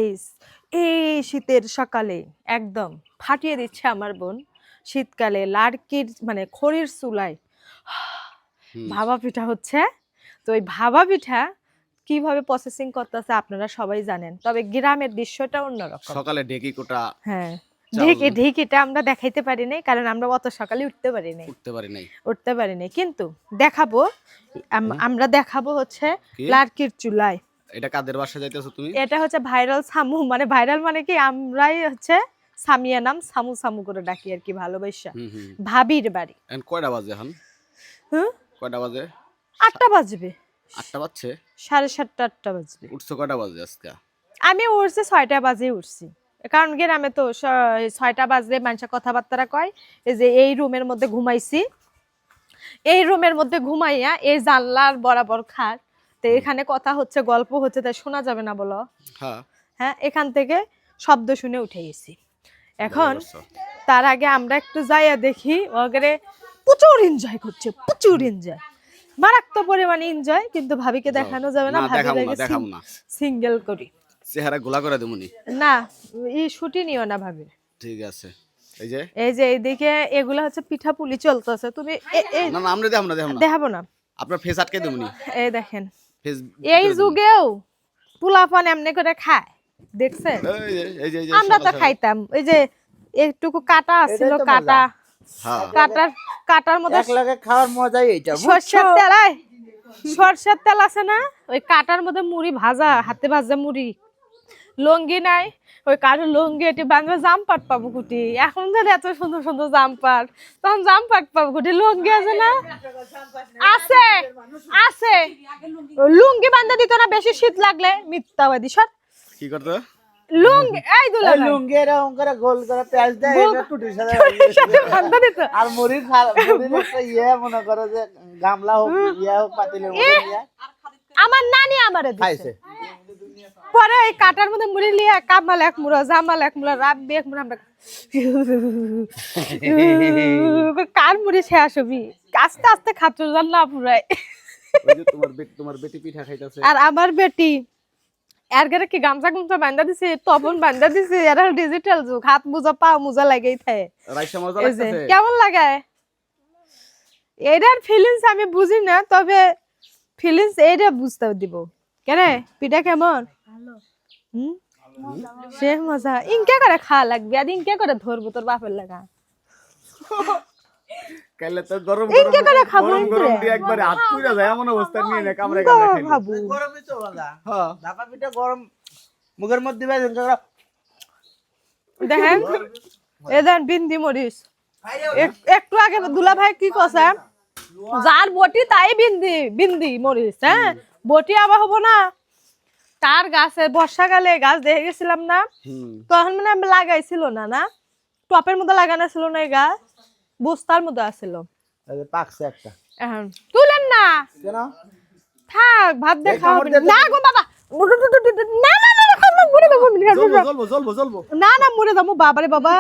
Guys, এই শীতের সকালে একদম ফাটিয়ে দিচ্ছে আমার বোন। শীতকালে লাড়কির মানে খড়ির চুলায় ভাপা পিঠা হচ্ছে। তো ওই ভাপা পিঠা কিভাবে প্রসেসিং করতেছে আপনারা সবাই জানেন, তবে গ্রামের দৃশ্যটা অন্যরকম। সকালে ঢেকি কোটা, হ্যাঁ, ঢেকিটা আমরা দেখাইতে পারি নাই, কারণ আমরা অত সকালে উঠতে পারি নাই, কিন্তু দেখাবো। আমরা দেখাবো হচ্ছে লাড়কির চুলায়। এটা কাদের বাসায় যাইতেছো তুমি? এটা হচ্ছে ভাইরাল সামু, মানে ভাইরাল মানে কি, আমরাই হচ্ছে সামিয়া নাম সামু সামু করে ডাকি আর কি, ভালোবাসা। ভাবির বাড়ি। কয়টা বাজে এখন? কয়টা বাজে? 8টা বাজবে। 8টা বাজছে? 7:30 8টা বাজবে। উঠছো কয়টা বাজে আজকে? আমি উঠছি 6টা বাজে উঠছি, কারণ গ্রামে তো 6টা বাজলে মানুষ কথাবার্তা কয়। এই যে এই রুমের মধ্যে ঘুমাইছি, এই রুমের মধ্যে ঘুমাইয়া এই জানলার বরাবর খাট, তো এখানে কথা হচ্ছে, গল্প হচ্ছে, তাই শোনা যাবে না বলো। হ্যাঁ, এখান থেকে শব্দ শুনে উঠে গেছি। এখন তার আগে আমরা একটু যাইয়া দেখি, ওগরে প্রচুর এনজয় করছে, প্রচুর এনজয়, মারাত্মক পরিমাণে এনজয়। কিন্তু ভাবিকে দেখানো যাবে না, ভাবি সিঙ্গেল করি, চেহারা গোলা করে দেবনি না, এই শুটি নিও না ভাবি। ঠিক আছে। এই যে এইদিকে এগুলা হচ্ছে পিঠা পুলি চলতেছে। তুমি না না, আমরা দেখাবো না, আপনার ফেস আটকে দেবনি। এই দেখেন, এই যুগেও পোলাপান এমনি করে খায়, দেখছেন? আমরা তো খাইতাম। এই যে একটুকু কাটা ছিল, কাটার মধ্যে একলাগে খাওয়ার মজাই এইটা। সরষের তেল আছে না, ওই কাটার মধ্যে মুড়ি ভাজা, হাতে ভাজা মুড়ি, লঙ্গি নাই, ওই কারো লঙ্গি এটি বাংলা জামপাট পাবো কুটি। এখন ধরে এত সুন্দর সুন্দর জামপাট, তখন জামপাট পাবো কুটি, লঙ্গি আছে না, আছে লুঙ্গি বান্ধা দিত না বেশি শীত লাগলে, মিথ্যাবাদী। সর কি করতে লুঙ্গি, এই দুলা লুঙ্গি এরকম করে গোল করে পেঁয়াজ দেয়, এটা টুটির সাথে বান্ধা দিত। আর মুড়ির একটা ইয়ে মনে করো যে গামলা হোক, ইয়া হোক, পাতিলের মধ্যে নিয়ে আমার নানি আমারে খাইছে। পরে এই কাটার মধ্যে মুড়ি লিয়া কামাল এক মুড়া, জামাল এক মুড়া, রাব্বি এক মুড়া, আমরা কার মুড়ি শেষ হবি, আস্তে আস্তে খাচ্ছ না পুরাই। তোমার বেটি পিঠা খাইতেছে, আর আমার বেটি এর ঘরে কি গামছা গামছা বান্ধা দিছে, তপন বান্ধা দিছে। এরা ডিজিটাল যুগ, হাত মোজা পা মোজা লাগাই থাকে। কেমন লাগায় এটার ফিলিংস আমি বুঝি না, তবে ফিলিংস এইটা বুঝতে দিব। কেন পিঠা কেমন? সে মজা। ইনকে করে খাওয়া লাগবে, আর ইনকে করে ধরবো তোর বাপের লাগা। কাইলে তো গরম ইনকে করে খাবো, গরম দিয়ে একবারে হাত পুড়া যায় এমন অবস্থা নিয়ে না কামড়ে কামড়ে খাবো। গরমই তো বাবা, হ্যাঁ, ধাপা পিঠা গরম মুখের মধ্যে দিবা। দেখেন এদান বিন্দি মরিস, একটু আগে দুলা ভাই কি কছে, যার বটি তাই বিন্দি বিন্দি মরিস। হ্যাঁ, বটি আবার হবো না। তার গাছে বর্ষাকালে গাছ দেখে গেছিলাম না, তখন মানে আমি লাগাইছিল না টপের মধ্যে লাগানো ছিল না, এই গাছ বস্তার মধ্যে আসছিল। পাকছে একটা, তুলেন না, থাক ভাত দেখা হবে না গো বাবা। না না না মরে যাবো, না না মরে যাবো বাবারে বাবা,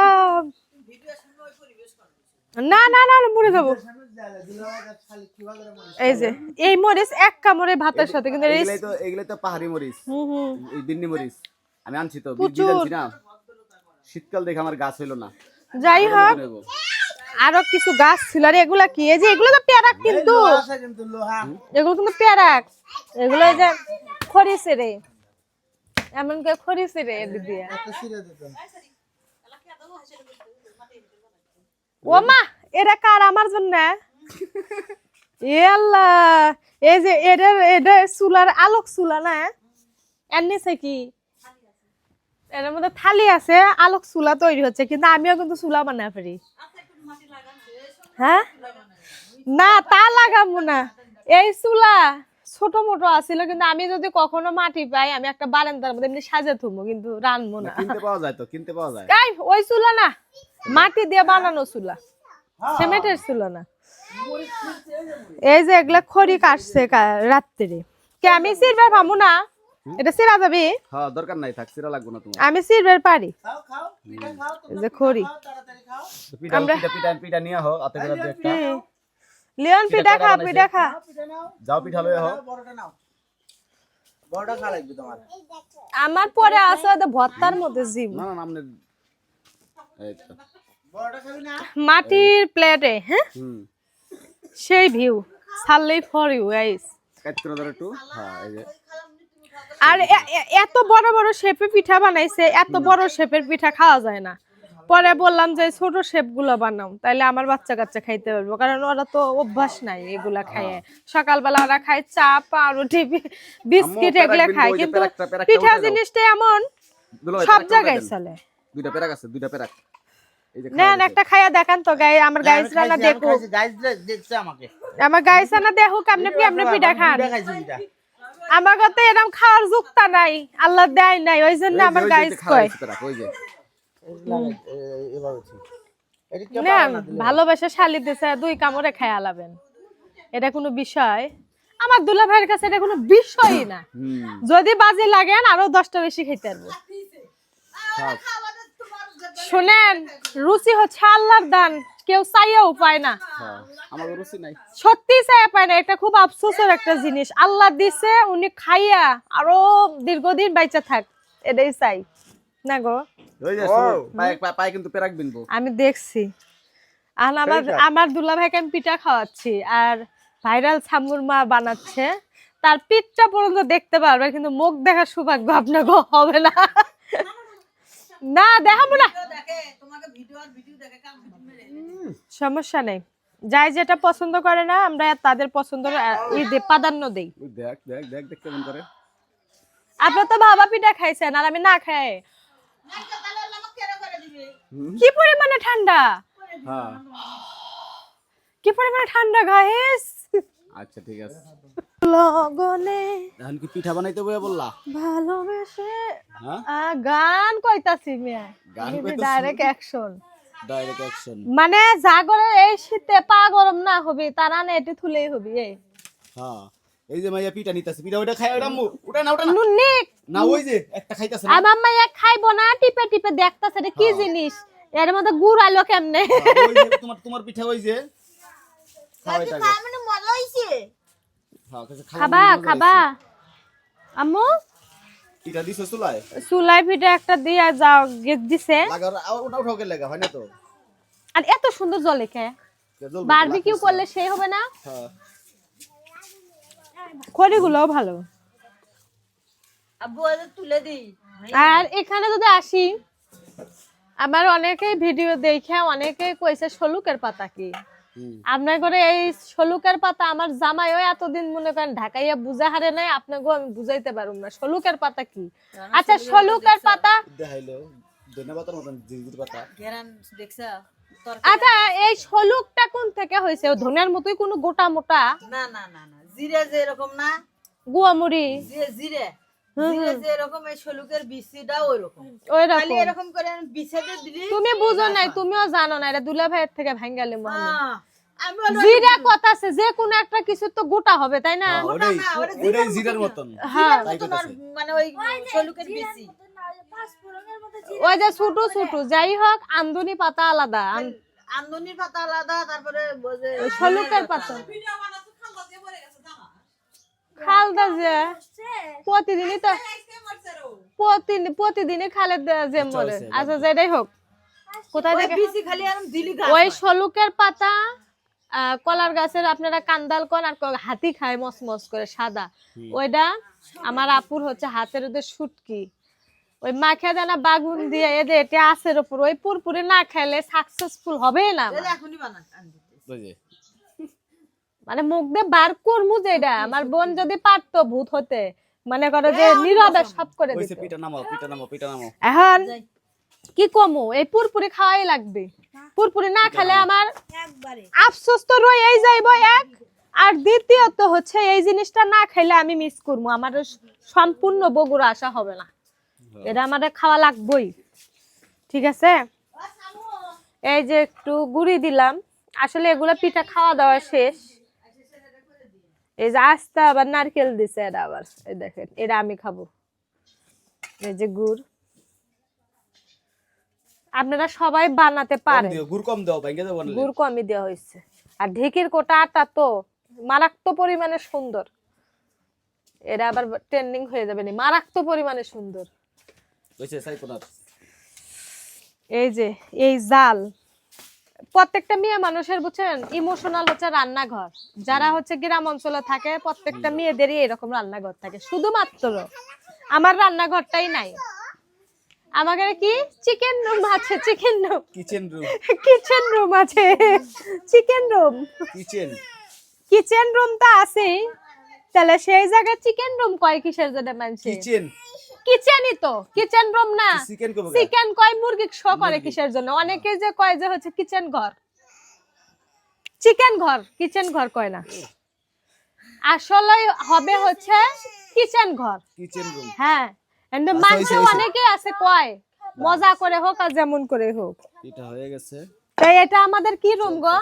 না না না মরে যাবো। এই যে এই মরিচ এক কামড়ে ভাতের সাথে, কিন্তু এগুলো তো পাহাড়ি মরিচ, এই বিন্নি মরিচ আমি আনছি তো, না শীতকাল দেখে আমার গাছ হইলো না। যাই হোক, আরো কিছু গাছ ছিল। আর এগুলা কি? এই যে এগুলো তো প্যারাক, কিন্তু এগুলো কিন্তু প্যারাক, এগুলো এই যে খরিসে রে, এমন করে খরিসে রে দিদি। ও মা, এটা কার? আমার জন্য? এ আল্লাহ, এই যে এটা চুলার আলোক চুলা না, এর নিচে কি এর মধ্যে থালি আছে, আলোক চুলা তৈরি হচ্ছে। কিন্তু আমিও কিন্তু চুলা বানাতে পারি। হ্যাঁ, না তা লাগাবো না, এই চুলা ছোট মোটো আছিল, কিন্তু আমি যদি কখনো মাটি পাই, আমি একটা বারান্দার মধ্যে এমনি সাজে থুবো, কিন্তু রানবো না। কিনতে পাওয়া যায় তো, কিনতে পাওয়া যায়। ওই চুলা না, মাটি দিয়ে বানানো চুলা, সিমেন্টের চুলা না। এই যে এগুলা খড়ি কাটছে রাত্রে, কে আমি সিরবার পাবো না? এটা সিরা যাবি? হ্যাঁ, দরকার নাই, থাক, সিরা লাগবে না তোমার। আমি সিরবার পারি। খাও খাও, পিঠা খাও, এই যে খড়ি, তাড়াতাড়ি খাও। পিঠা নিয়ে হো, আতে করে একটা লিওন পিঠা খা, পিঠা খা, যাও পিঠা লয়ে হো। বড়টা নাও। বড়টা খা লাগবে তোমার। আমার পরে আছে ওই ভর্তার মধ্যে জিম না না আপনি এই তো বড়টা খাবি না? মাটির প্লেটে, হ্যাঁ হুম সেই ভিউ সাললেই ফর ইউ গাইস। কাট করে ধরে একটু হ্যাঁ এই যে আর এত বড় বড় শেপে পিঠা বানাইছে, এত বড় শেপের পিঠা খাওয়া যায় না। পরে বললাম যে ছোট শেপ গুলো বানাও, তাইলে আমার বাচ্চা কাচ্চা খাইতে পারবো, কারণ ওরা তো অভ্যাস নাই এগুলা খাইয়ে। সকালবেলা ওরা খায় চা পাউরুটি বিস্কিট এগুলা খায়, কিন্তু পিঠা জিনিসটা এমন সব জায়গায় চলে। দুইটা পেরাক আছে, দুইটা পেরাক এই যে নেন একটা খাইয়া দেখান তো গাই, আমার গাইস রান্না দেখো, গাইস দেখছে আমাকে। আমার গাইস রান্না দেখো কেমনে কেমনে পিঠা খান। পিঠা খাইছি পিঠা। আমার কাছে এরকম খাওয়ার যুক্তা নাই, আল্লাহ দেয় নাই, ওই জন্য আমার গাইস কয় ওই যে এভাবে ছিল। এটা কি নেন ভালোবাসা শালি দিছে, দুই কামড়ে খাইয়া লাবেন, এটা কোনো বিষয়? আমার দুলা ভাইয়ের কাছে এটা কোনো বিষয়ই না। যদি বাজে লাগেন আরো 10টা বেশি খাইতে পারবো। শুনেন, রুচি হচ্ছে আল্লাহর দান, কেউ চাইয়াও পায় না। আমার রুচি নাই, সত্যি চাইয়া পায় না, এটা খুব আফসোসের একটা জিনিস। আল্লাহ দিছে, উনি খাইয়া আরো দীর্ঘদিন বাইচা থাক, এটাই চাই না গো। ওই যে পায়ে কিন্তু পেরাক বিনবো আমি দেখছি, আর আমার দুলা ভাইকে আমি পিঠা খাওয়াচ্ছি, আর ভাইরাল ছামুর মা বানাচ্ছে, তার পিঠটা পর্যন্ত দেখতে পারবে, কিন্তু মুখ দেখার সৌভাগ্য আপনাকে হবে না। না দেখাবো না, সমস্যা নেই, যাই যেটা পছন্দ করে না আমরা তাদের পছন্দ প্রাধান্য দেই। দেখ দেখ দেখ দেখ কেমন করে। আপনার তো বাবা পিঠা খাইছেন আর আমি না খাই, কি পরিমাণে ঠান্ডা, হ্যাঁ কি পরিমাণে ঠান্ডা গাইস। আচ্ছা ঠিক আছে, লগনে এখন কি পিঠা বানাইতে বইয়া বললা? ভালোবেসে হ্যাঁ গান কইতাছি মিয়া, গান কইতাছি? Direct action, direct action. মানে জাগরে এই শীতে পা গরম না হবে, তারা না এটি থুলেই হবে। হ্যাঁ এই যে মাইয়া পিঠা নিতাছে, পিঠা ওটা খাই, ওটা আম্মু ওটা না, ওটা না নুনিক না, ওই যে একটা খাইতাছে না, আমার মাইয়া খাইবো না, টিপে টিপে দেখতাছে এটা কি জিনিস, এর মধ্যে গুড় আলো কেমনে। ওই যে তোমার তোমার পিঠা ওই যে খাওয়াইতা গো। মানে মজা হইছে। হ্যাঁ খাবা খাবা আম্মু, পিঠা দিছো চুলায়? চুলাই পিঠা একটা দিয়া যাও গেট দিছে, লাগা ওটা উঠাও কে লাগা হয় না তো, আর এত সুন্দর জলে কে জ্বলবে তো, বারবিকিউ করলে সেই হবে না? হ্যাঁ খড়িগুলোও ভালো। আব্বু আজ তুলে দিই। আর এখানে যদি আসি, আমার অনেকেই ভিডিও দেখে অনেকেই কইছে শলুকের পাতা কি, আপনার করে এই শলুকের পাতা আমার জামাইও এতদিন মনে করেন ঢাকাইয়া বুঝা হারে নাই, আপনাকেও আমি বুঝাইতে পারুম না শলুকের পাতা কি। আচ্ছা শলুকের পাতা দেখাইলো ধন্যবাদের মতন জিজির পাতা। গেরান দেখছা? আচ্ছা এই শলুকটা কোন থেকে হয়েছে? ধনের মতোই কোনো গোটা মোটা? না না না না, জিরে যে এরকম না, গুয়ামুড়ি জিরে জিরে জিরে যে এরকম, এই শলুকের বিচিটা ওই রকম, ওই খালি রকম। এরকম করে বিছেতে দিলি। তুমি বুঝো নাই, তুমিও জানো না, এটা দুলা ভাইয়ের থেকে ভাঙ্গালে মহান। আমি বলি জিরা কথা আছে, যে কোনো একটা কিছু তো গোটা হবে তাই না? ওটাই ওটাই জিরার মতন। হ্যাঁ মানে ওই শলুকের বিচি, ওই যে ছোট ছোট, যাই হোক আমদনি পাতা আলাদা, আমদনির পাতা আলাদা, তারপরে শলুকের পাতা খালদা যে প্রতিদিনই তো প্রতিদিনই খালে যে মরে। আচ্ছা যেটাই হোক, কোথায় থেকে বিচি খালি এরকম দিলি গাছ ওই শলুকের পাতা, কলার গাছের আপনারা কান্দাল কন, আর হাতি খায় মসমস করে সাদা, ওইটা আমার আপুর হচ্ছে হাতের ওদের শুটকি, ওই মাখা দানা বাগুন দিয়ে এদের এটা আছের উপর, ওই পুরপুরে না খাইলে সাকসেসফুল হবে না। এখনই বানা বুঝে মানে মুখ দিয়ে বার করমু যেটা, আমার বোন যদি পারতো ভূত হতে, মনে করো যে নীরবে সব করে দিত। ওইসে পিঠা নামাও, পিঠা নামাও, পিঠা নামাও। এখন কি কমু, এই পুরপুরি খাওয়াই লাগবে, পুরপুরি না খেলে আমার আফসোস তো রয়েই যাইব এক, আর দ্বিতীয়ত হচ্ছে এই জিনিসটা না খেলে আমি মিস করবো, আমার সম্পূর্ণ বগুড়া আসা হবে না, এটা আমাদের খাওয়া লাগবেই। ঠিক আছে, এই যে একটু গুড়ি দিলাম, আসলে এগুলা পিঠা খাওয়া দাওয়া শেষ। এই যে আস্তা আবার নারকেল দিছে, এটা আবার এই দেখেন, এটা আমি খাবো। এই যে গুড় আপনারা সবাই বানাতে পারেন, গুড় কম দাও, ভাঙ্গে দাও বানালে। গুড় কমই দেওয়া হয়েছে, আর ঢেকির কোটা আটা তো মারাত্মক পরিমাণে সুন্দর। এটা আবার ট্রেন্ডিং হয়ে যাবে নি, মারাত্মক পরিমাণে সুন্দর। কইছে সাই কোনা এই যে এই জাল, প্রত্যেকটা মেয়ে মানুষের বুঝছেন ইমোশনাল হচ্ছে রান্নাঘর। যারা হচ্ছে গ্রাম অঞ্চলে থাকে প্রত্যেকটা মেয়েদেরই এরকম রান্নাঘর থাকে, শুধুমাত্র আমার রান্নাঘরটাই নাই। আমাদের কি চিকেন রুম আছে, chicken room, kitchen room, kitchen room আছে, chicken room, kitchen kitchen room তো আছেই, তাহলে সেই জায়গায় চিকেন রুম কয় কিসের জন্য মানছে? কিচেন কিচেনই তো, কিচেন রুম না। চিকেন কবে চিকেন কয় মুরগি শো করে কিসের জন্য? অনেকে যে কয় যে হচ্ছে কিচেন ঘর, চিকেন ঘর, কিচেন ঘর কয় না, আসলে হবে হচ্ছে কিচেন ঘর। কিচেন রুম হ্যাঁ, এন্ড মানুষ অনেকে আছে কয় মজা করে হোক আর যেমন করে হোক। এটা হয়ে গেছে তাই এটা আমাদের কি রুম গো?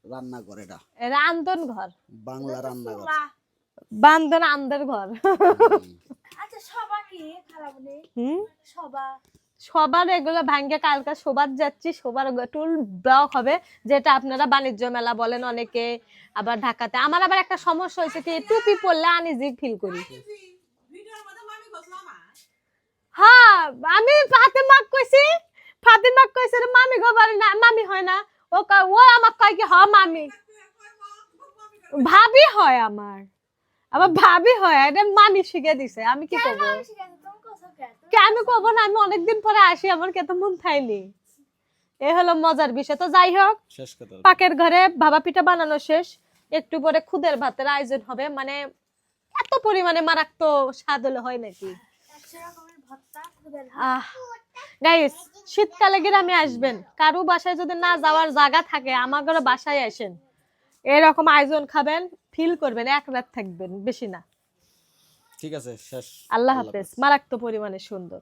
রান্নাঘর, এটা রান্ধন ঘর, বাংলা রান্নাঘর, বান্ধন আন্দার ঘর। আচ্ছা সবা কি খারাপ নেই হুম, সবা সবার এগুলো ভাঙ্গে কালকে সবার যাচ্ছি, সবার টুল ব্লক হবে, যেটা আপনারা বাণিজ্য মেলা বলেন অনেকে, আবার ঢাকাতে। আমার আবার একটা সমস্যা হয়েছে কি টুপি পরলে আনইজি ফিল করি। হ্যাঁ, আমি ফাতেমাক কইছি, ফাতেমাক কইছে রে মামি গো বাড়ি না, মামি হয় না, ও ও আমাক কয় কি হ মামি, ভাবি হয় আমার, আবার ভাবি হয়, এটা মামি শিখে দিছে। আমি কি করব? আমি কব না, আমি অনেকদিন পরে আসি, আমার কত মন থাইনি। এ হলো মজার বিষয়। তো যাই হোক, শেষ কথা পাকের ঘরে ভাবা পিঠা বানানো শেষ, একটু পরে খুদের ভাতের আয়োজন হবে। মানে এত পরিমাণে মারাত্মক স্বাদ হলে হয় নাকি? গাইস, শীতকালে গ্রামে আসবেন, কারো বাসায় যদি না যাওয়ার জায়গা থাকে আমাদের বাসায় আসেন, এরকম আয়োজন খাবেন, ফিল করবেন, এক রাত থাকবেন, বেশি না। ঠিক আছে শেষ। আল্লাহ হাফেজ। মারাত্মক পরিমাণে সুন্দর।